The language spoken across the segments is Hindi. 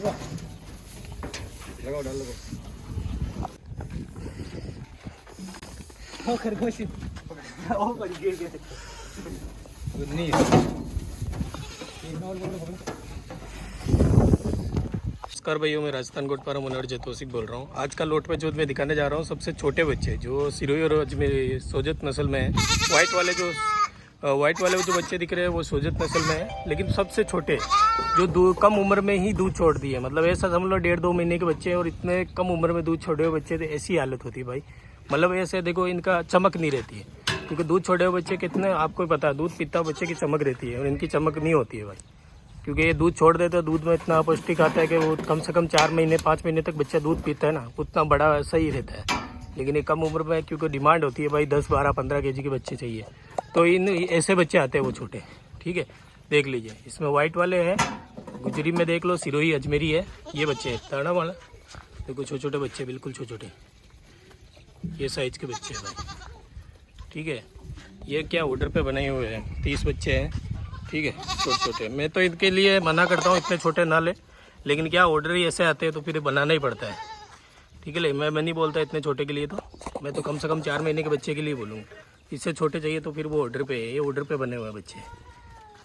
लगाओ डाल लगाओ खरगोश गिर गए नमस्कार भाइयों, मैं राजस्थान गोटपारा मुनर्जे तौसिक बोल रहा हूँ। आज का लोट पे जो मैं दिखाने जा रहा हूँ सबसे छोटे बच्चे जो सिरोही और अजमेरी सोजत नस्ल में है। वाइट वाले जो बच्चे दिख रहे हैं वो सोजत नस्ल में है, लेकिन सबसे छोटे जो कम उम्र में ही दूध छोड़ दिए। मतलब ऐसा समझ लो 1.5-2 महीने के बच्चे हैं और इतने कम उम्र में दूध छोड़े हुए बच्चे, तो ऐसी हालत होती है भाई। मतलब ऐसे देखो इनका चमक नहीं रहती है, क्योंकि दूध छोड़े हुए बच्चे कितने आपको पता है, दूध पीता बच्चे की चमक रहती है और इनकी चमक नहीं होती है भाई। क्योंकि ये दूध छोड़ देते हैं, दूध में इतना पौष्टिक आता है कि वो कम से कम 4 महीने 5 महीने तक बच्चा दूध पीता है ना, उतना बड़ा सही रहता है। लेकिन ये कम उम्र में क्योंकि डिमांड होती है भाई 10, 12, 15 केजी के बच्चे चाहिए, तो इन ऐसे बच्चे आते हैं वो छोटे। ठीक है, देख लीजिए इसमें वाइट वाले हैं, गुजरी में देख लो, सिरोही अजमेरी है, ये बच्चे हैं तड़ा वाला। देखो छोटे छोटे बच्चे, बिल्कुल छोटे छोटे, ये साइज के बच्चे हैं भाई। ठीक है, ये क्या ऑर्डर पे बने हुए हैं, 30 बच्चे हैं। ठीक है, छोटे छोटे। मैं तो इनके लिए मना करता हूँ इतने छोटे ना ले, लेकिन क्या ऑर्डर ही ऐसे आते हैं तो फिर बनाना ही पड़ता है। ठीक है, मैं नहीं बोलता इतने छोटे के लिए, तो मैं तो कम से कम 4 महीने के बच्चे के लिए बोलूँगा। इससे छोटे चाहिए तो फिर वो ऑर्डर पे है, ये ऑर्डर पे बने हुए हैं बच्चे।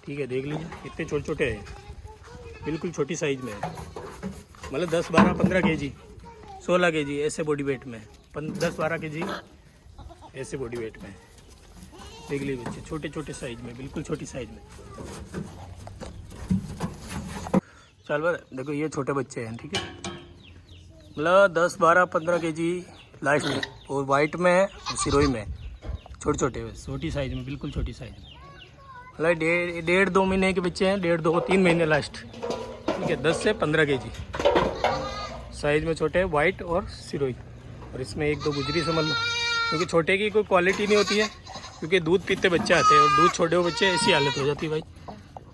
ठीक है, देख लीजिए इतने छोटे छोटे हैं, बिल्कुल छोटी साइज़ में है। मतलब 10, 12, 15 केजी, 16 केजी ऐसे बॉडी वेट में, 10, 12 केजी ऐसे बॉडी वेट में। देख लीजिए बच्चे छोटे छोटे साइज में, बिल्कुल छोटी साइज में। चल भाई देखो ये छोटे बच्चे हैं। ठीक है, मतलब 10, 12, 15 केजी लास्ट में, और वाइट में है और सिरोही में छोटे छोटे, छोटी साइज में, बिल्कुल छोटी साइज में। मतलब 1.5-2 महीने के बच्चे हैं, 1.5-3 महीने लास्ट। ठीक है, 10 से 15 केजी साइज में छोटे हैं, वाइट और सिरोही। और इसमें 1-2 गुजरी समझ लो, क्योंकि छोटे की कोई क्वालिटी नहीं होती है, क्योंकि दूध पीते बच्चे आते हैं और दूध छोड़े हुए बच्चे, ऐसी हालत हो जाती है भाई।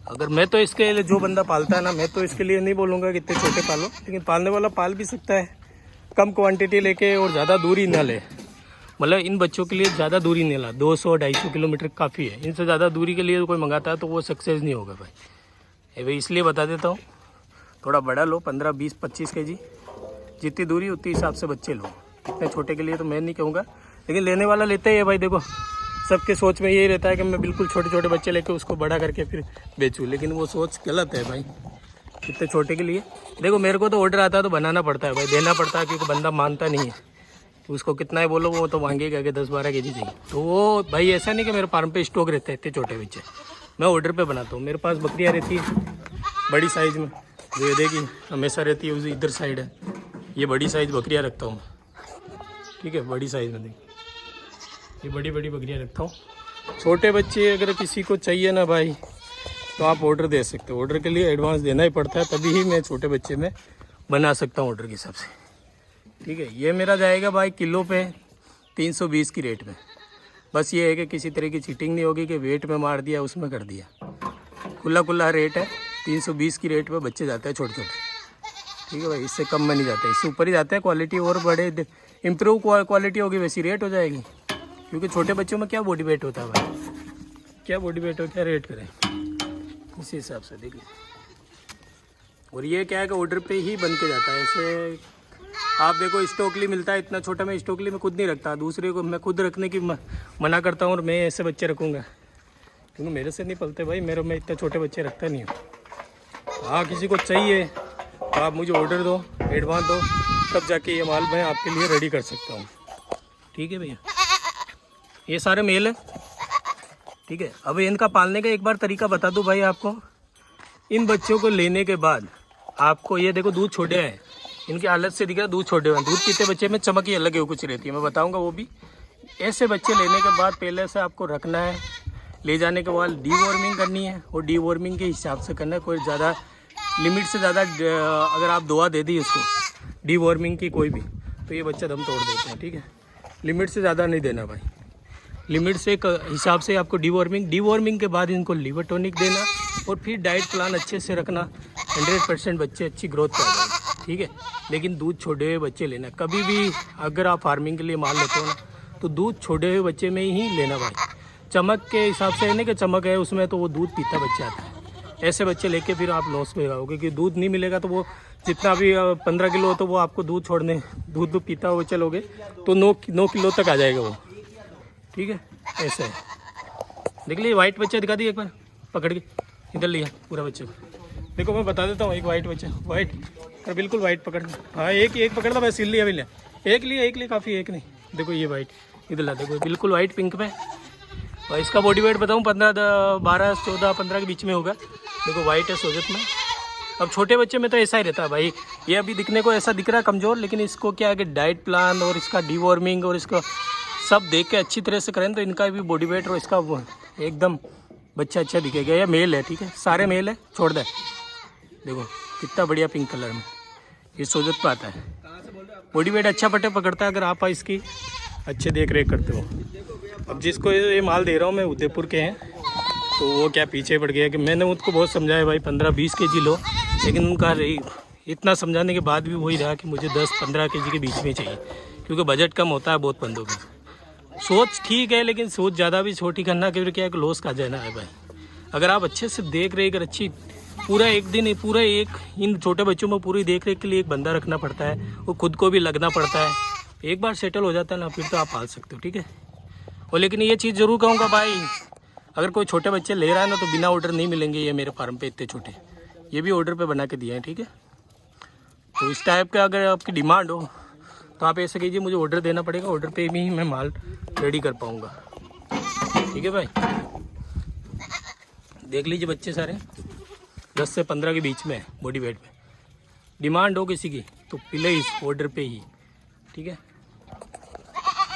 अगर मैं तो इसके लिए, जो बंदा पालता है ना, मैं तो इसके लिए नहीं बोलूँगा कि इतने छोटे पालो, लेकिन पालने वाला पाल भी सकता है कम क्वांटिटी लेके और ज़्यादा दूरी ना ले। मतलब इन बच्चों के लिए ज़्यादा दूरी नहीं ला, 200-250 किलोमीटर काफ़ी है। इनसे ज़्यादा दूरी के लिए कोई मंगाता है तो वो सक्सेस नहीं होगा भाई। भाई इसलिए बता देता हूँ, थोड़ा बड़ा लो, 15, 20, 25 केजी, जितनी दूरी उतनी हिसाब से बच्चे लो। इतने छोटे के लिए तो मैं नहीं कहूँगा, लेकिन लेने वाला लेते ही है भाई। देखो सबके सोच में यही रहता है कि मैं बिल्कुल छोटे छोटे बच्चे लेके उसको बड़ा करके फिर बेचूँ, लेकिन वो सोच गलत है भाई। इतने छोटे के लिए देखो, मेरे को तो ऑर्डर आता है तो बनाना पड़ता है भाई, देना पड़ता है, क्योंकि बंदा मानता नहीं है। उसको कितना ही बोलो वो तो मांगेगा कि 10-12 केजी चाहिए। तो वो भाई ऐसा नहीं कि मेरे फार्म पे स्टॉक रहता है इतने छोटे बच्चे, मैं ऑर्डर पे बनाता हूँ। मेरे पास बकरियाँ रहती है बड़ी साइज़ में, जो ये देखिए हमेशा रहती है, उस इधर साइड है, ये बड़ी साइज़ बकरियाँ रखता हूँ। ठीक है, बड़ी साइज़ में देखिए ये बड़ी बड़ी बकरियाँ रखता हूँ। छोटे बच्चे अगर किसी को चाहिए ना भाई, तो आप ऑर्डर दे सकते हो। ऑर्डर के लिए एडवांस देना ही पड़ता है, तभी ही मैं छोटे बच्चे में बना सकता हूँ ऑर्डर के हिसाब से। ठीक है, ये मेरा जाएगा भाई किलो पे 320 की रेट में। बस ये है कि किसी तरह की चीटिंग नहीं होगी कि वेट में मार दिया उसमें कर दिया। खुला रेट है, 320 की रेट पे बच्चे जाते हैं छोटे छोटे। ठीक है भाई, इससे कम में नहीं जाते, इससे ऊपर ही जाते हैं। क्वालिटी और बड़े इम्प्रूव क्वालिटी होगी वैसी रेट हो जाएगी, क्योंकि छोटे बच्चों में क्या बॉडी वेट होता है भाई, क्या बॉडी वेट हो, क्या रेट करें, इसी हिसाब से देखिए। और ये क्या है कि ऑर्डर पे ही बन के जाता है। ऐसे आप देखो स्टॉकली मिलता है इतना छोटा, मैं स्टॉकली में खुद नहीं रखता, दूसरे को मैं खुद रखने की मना करता हूँ। और मैं ऐसे बच्चे रखूँगा क्योंकि मेरे से नहीं पलते भाई, मैं इतने छोटे बच्चे रखता नहीं हूँ। हाँ, किसी को चाहिए तो आप मुझे ऑर्डर दो, एडवांस दो, तब जाके ये माल मैं आपके लिए रेडी कर सकता हूँ। ठीक है भैया, ये सारे मेल है। ठीक है, अब इनका पालने का एक बार तरीका बता दूं भाई आपको। इन बच्चों को लेने के बाद आपको ये देखो दूध छोटे हैं, इनकी हालत से दिख रहा है दूध छोटे हैं। दूध पीते बच्चे में चमक ही अलग है कुछ रहती है, मैं बताऊंगा वो भी। ऐसे बच्चे लेने के बाद पहले से आपको रखना है, ले जाने के बाद डीवॉर्मिंग करनी है, और डीवॉर्मिंग के हिसाब से करना है। कोई ज़्यादा लिमिट से ज़्यादा अगर आप दवा दे दी उसको डीवॉर्मिंग की कोई भी, तो ये बच्चा दम तोड़ देते हैं। ठीक है, लिमिट से ज़्यादा नहीं देना भाई, लिमिट से हिसाब से आपको डीवॉर्मिंग के बाद इनको लिवर टॉनिक देना, और फिर डाइट प्लान अच्छे से रखना। 100% बच्चे अच्छी ग्रोथ कर देंगे। ठीक है, लेकिन दूध छोड़े हुए बच्चे लेना कभी भी, अगर आप फार्मिंग के लिए माल लेते हो ना, तो दूध छोड़े हुए बच्चे में ही लेना भाई। चमक के हिसाब से है ना कि चमक है उसमें, तो वो दूध पीता बच्चा आता है। ऐसे बच्चे लेके फिर आप लॉस में आओगे, क्योंकि दूध नहीं मिलेगा तो वो जितना भी 15 किलो हो तो वो आपको दूध छोड़ने, दूध पीता हुआ चलोगे तो 9 किलो तक आ जाएगा वो, ठीक है। ऐसे है, देख लीजिए वाइट बच्चा दिखा दिए एक बार पकड़ के, इधर लिया पूरा बच्चे को। देखो मैं बता देता हूँ, एक वाइट बच्चा, वाइट और बिल्कुल वाइट पकड़, हाँ एक पकड़ था, मैं सिल लिया, अभी लिया एक लिया काफ़ी, एक नहीं। देखो ये वाइट, इधर ला, देखो बिल्कुल वाइट पिंक में। और इसका बॉडी वेट बताऊँ 12, 14, 15 के बीच में होगा। देखो वाइट है सोजत में। अब छोटे बच्चे में तो ऐसा ही रहता है भाई, ये अभी दिखने को ऐसा दिख रहा है कमज़ोर, लेकिन इसको क्या है कि डाइट प्लान और इसका डीवॉर्मिंग और इसका सब देख के अच्छी तरह से करें तो इनका भी बॉडी वेट और इसका एकदम बच्चा अच्छा दिखेगा। ये मेल है, ठीक है, सारे मेल है, छोड़ दे। देखो कितना बढ़िया पिंक कलर में, ये सोजत पे आता है। बॉडी वेट अच्छा पकड़ता है अगर आप इसकी अच्छे देख रेख करते हो। अब जिसको ये माल दे रहा हूँ मैं उदयपुर के हैं, तो वो क्या पीछे पड़ गया कि मैंने उनको बहुत समझाया भाई 15-20 केजी लो, लेकिन उनका इतना समझाने के बाद भी वही रहा कि मुझे 10-15 केजी के बीच में चाहिए, क्योंकि बजट कम होता है बहुत बंदों का। सोच ठीक है, लेकिन सोच ज़्यादा भी छोटी करना, क्योंकि क्या है कि लॉस का जाना है भाई। अगर आप अच्छे से देख रेख अच्छी पूरा एक दिन पूरा एक इन छोटे बच्चों में पूरी देख रेख के लिए एक बंदा रखना पड़ता है, वो खुद को भी लगना पड़ता है। एक बार सेटल हो जाता है ना, फिर तो आप पाल सकते हो, ठीक है। और लेकिन ये चीज़ ज़रूर कहूँगा भाई, अगर कोई छोटे बच्चे ले रहा है ना तो बिना ऑर्डर नहीं मिलेंगे ये मेरे फार्म पे इतने छोटे, ये भी ऑर्डर पे बना के दिए हैं, ठीक है। तो इस टाइप का अगर आपकी डिमांड हो तो आप ऐसे कीजिए, मुझे ऑर्डर देना पड़ेगा, ऑर्डर पे भी मैं माल रेडी कर पाऊँगा, ठीक है भाई। देख लीजिए बच्चे सारे 10 से 15 के बीच में बॉडी वेट में। डिमांड हो किसी की तो प्लीज़ ऑर्डर पे ही, ठीक है।